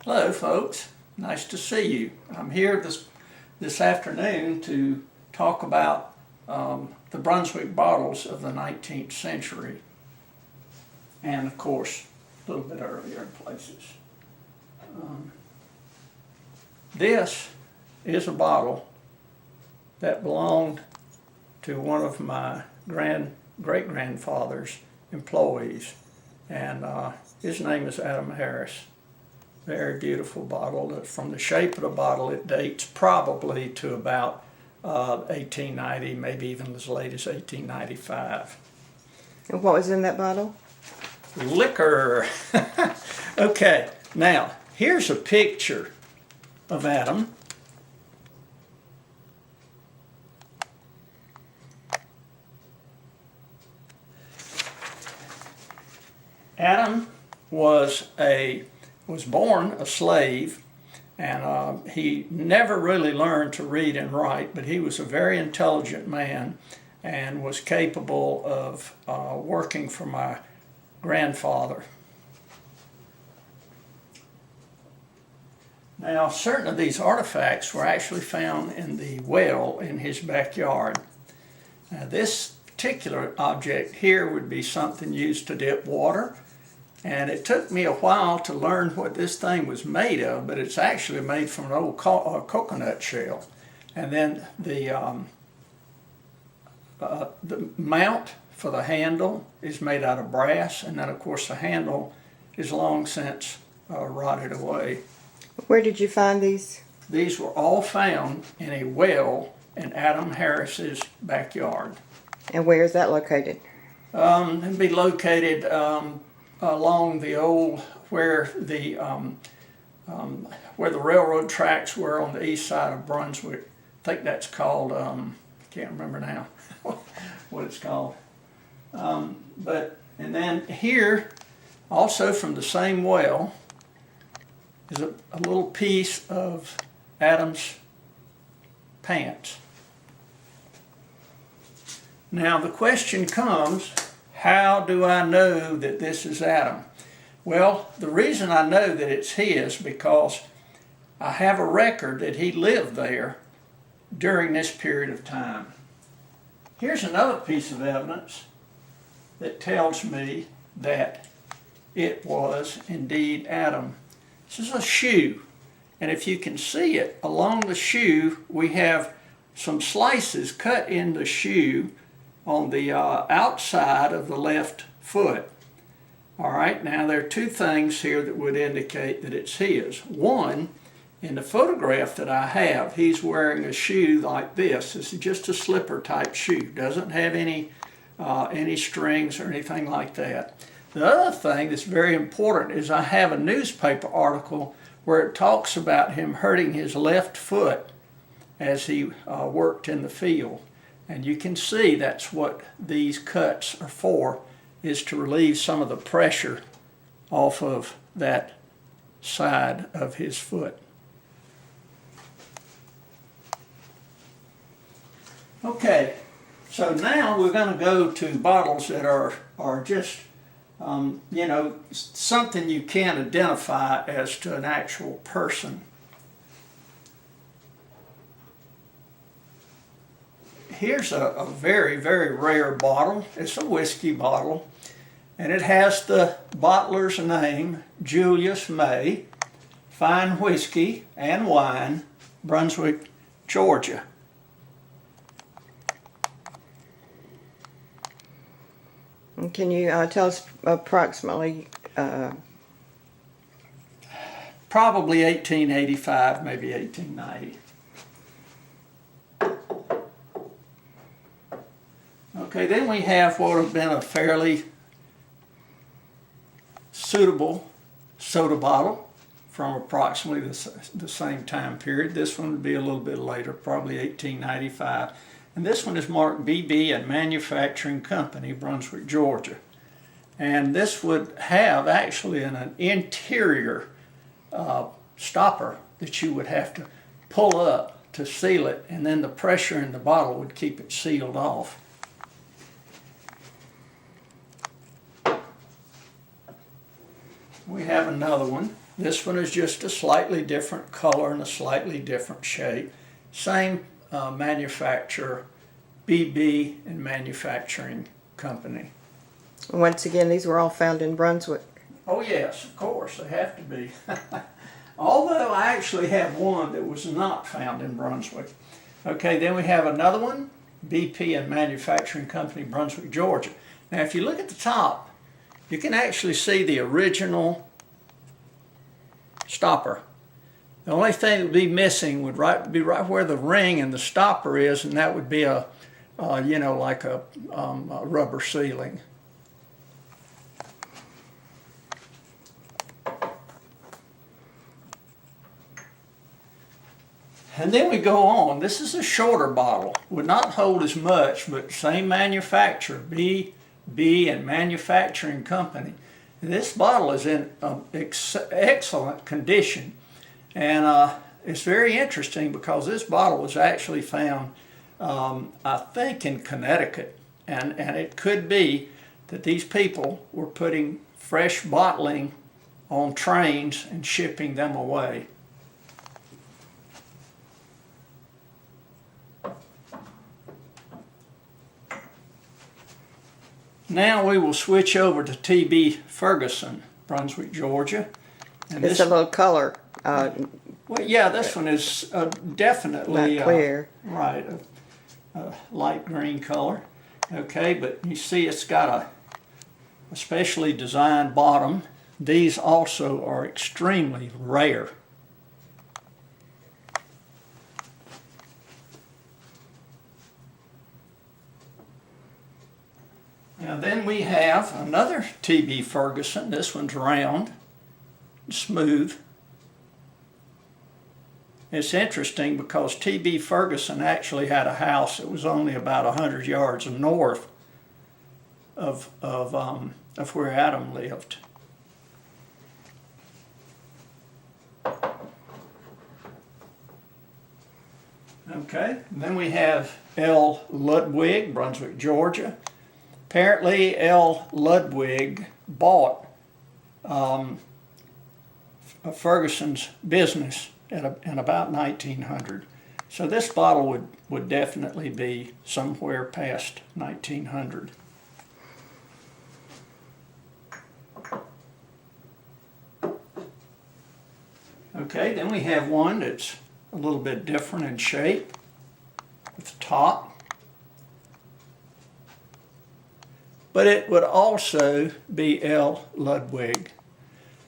Hello folks, nice to see you. I'm here this afternoon to talk about the Brunswick bottles of the 19th century and of course a little bit earlier in places. This is a bottle that belonged to one of my great-grandfather's employees, and his name is Adam Harris. Very beautiful bottle. From the shape of the bottle, it dates probably to about 1890, maybe even as late as 1895. And what was in that bottle? Liquor. Okay, now here's a picture of Adam. Adam was born a slave, and he never really learned to read and write, but he was a very intelligent man and was capable of working for my grandfather. Now, certain of these artifacts were actually found in the well in his backyard. Now, this particular object here would be something used to dip water. And it took me a while to learn what this thing was made of, but it's actually made from an old coconut shell. And then the mount for the handle is made out of brass, and then of course the handle is long since rotted away. Where did you find these? These were all found in a well in Adam Harris's backyard. And where is that located? It'd be located along the old where the railroad tracks were on the east side of Brunswick. I think that's called I can't remember now what it's called. And then here, also from the same well, is a little piece of Adam's pants. Now the question comes, how do I know that this is Adam? Well, the reason I know that it's his because I have a record that he lived there during this period of time. Here's another piece of evidence that tells me that it was indeed Adam. This is a shoe, and if you can see it, along the shoe we have some slices cut in the shoe on the outside of the left foot. All right, now there are two things here that would indicate that it's his. One, in the photograph that I have, he's wearing a shoe like this. This is just a slipper type shoe. Doesn't have any strings or anything like that. The other thing that's very important is I have a newspaper article where it talks about him hurting his left foot as he worked in the field. And you can see that's what these cuts are for, is to relieve some of the pressure off of that side of his foot. Okay, so now we're going to go to bottles that are just, you know, something you can't identify as to an actual person. Here's a very, very rare bottle. It's a whiskey bottle, and it has the bottler's name, Julius May, Fine Whiskey and Wine, Brunswick, Georgia. And can you tell us approximately? Probably 1885, maybe 1890. Okay, then we have what would have been a fairly suitable soda bottle from approximately the same time period. This one would be a little bit later, probably 1895. And this one is marked BB and Manufacturing Company, Brunswick, Georgia. And this would have actually an interior stopper that you would have to pull up to seal it, and then the pressure in the bottle would keep it sealed off. We have another one. This one is just a slightly different color and a slightly different shape. Same manufacturer, BB and Manufacturing Company. Once again, these were all found in Brunswick. Oh yes, of course, they have to be. Although I actually have one that was not found in Brunswick. Okay, then we have another one, BP and Manufacturing Company, Brunswick, Georgia. Now if you look at the top, you can actually see the original stopper. The only thing that would be missing would be right where the ring and the stopper is, and that would be a, you know, like a rubber sealing. And then we go on. This is a shorter bottle. Would not hold as much, but same manufacturer, B and Manufacturing Company. This bottle is in excellent condition, and it's very interesting because this bottle was actually found, I think, in Connecticut, and it could be that these people were putting fresh bottling on trains and shipping them away. Now we will switch over to T.B. Ferguson, Brunswick, Georgia. And It's a little color. Well, yeah, this one is definitely Not clear. Right, a light green color. Okay, but you see it's got a specially designed bottom. These also are extremely rare. Now then we have another T.B. Ferguson. This one's round, smooth. It's interesting because T.B. Ferguson actually had a house that was only about 100 yards north of where Adam lived. Okay, then we have L. Ludwig, Brunswick, Georgia. Apparently, L. Ludwig bought Ferguson's business in about 1900. So this bottle would definitely be somewhere past 1900. Okay, then we have one that's a little bit different in shape with the top. But it would also be L. Ludwig.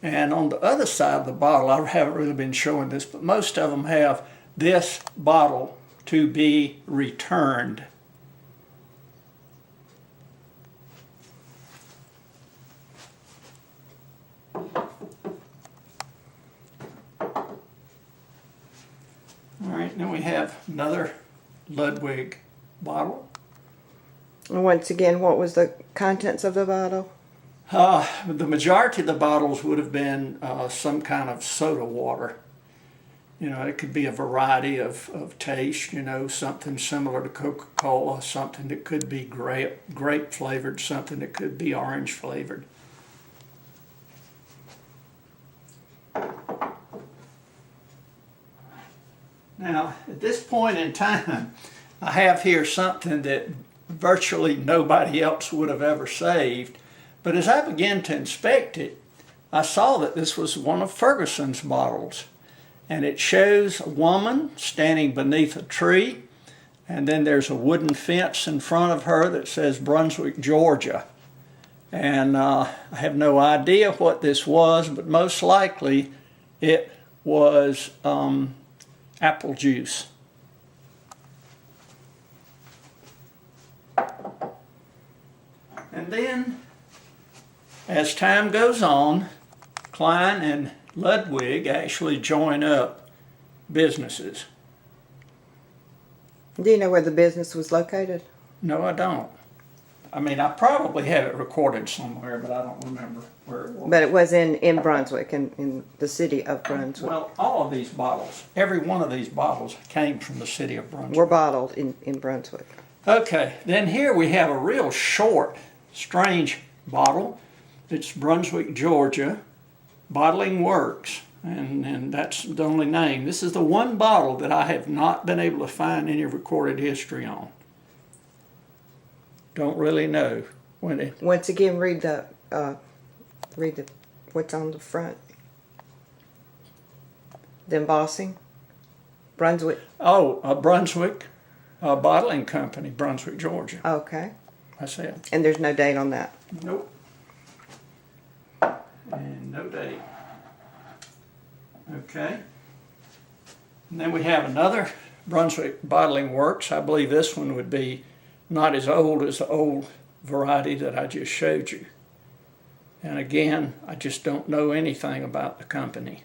And on the other side of the bottle, I haven't really been showing this, but most of them have this bottle to be returned. All right, then we have another Ludwig bottle. Once again, what was the contents of the bottle? The majority of the bottles would have been some kind of soda water. You know, it could be a variety of taste, you know, something similar to Coca-Cola, something that could be grape flavored, something that could be orange flavored. Now, at this point in time, I have here something that virtually nobody else would have ever saved. But as I began to inspect it, I saw that this was one of Ferguson's bottles. And it shows a woman standing beneath a tree, and then there's a wooden fence in front of her that says Brunswick, Georgia. And I have no idea what this was, but most likely it was apple juice. And then, as time goes on, Klein and Ludwig actually join up businesses. Do you know where the business was located? No, I don't. I mean, I probably have it recorded somewhere, but I don't remember where it was. But it was in Brunswick, in the city of Brunswick. Well, all of these bottles, every one of these bottles came from the city of Brunswick. Were bottled in Brunswick. Okay, then here we have a real short, strange bottle. It's Brunswick, Georgia, Bottling Works, and that's the only name. This is the one bottle that I have not been able to find any recorded history on. Don't really know when it. Once again, read the what's on the front. The embossing. Brunswick. Oh, Brunswick Bottling Company, Brunswick, Georgia. Okay. That's it. And there's no date on that. Nope. And no date. Okay. And then we have another Brunswick Bottling Works. I believe this one would be not as old as the old variety that I just showed you. And again, I just don't know anything about the company.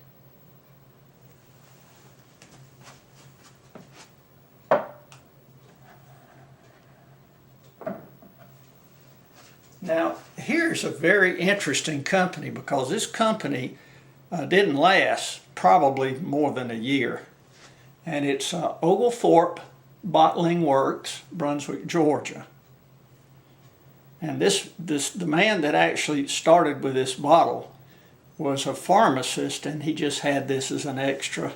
Now, here's a very interesting company because this company didn't last probably more than a year. And it's Oglethorpe Bottling Works, Brunswick, Georgia. And the man that actually started with this bottle was a pharmacist, and he just had this as an extra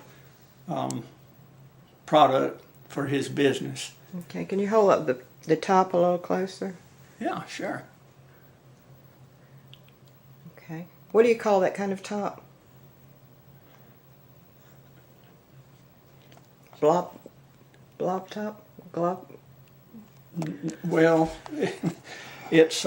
product for his business. Okay. Can you hold up the top a little closer? Yeah, sure. Okay. What do you call that kind of top? Blob top? Glob? Well, it's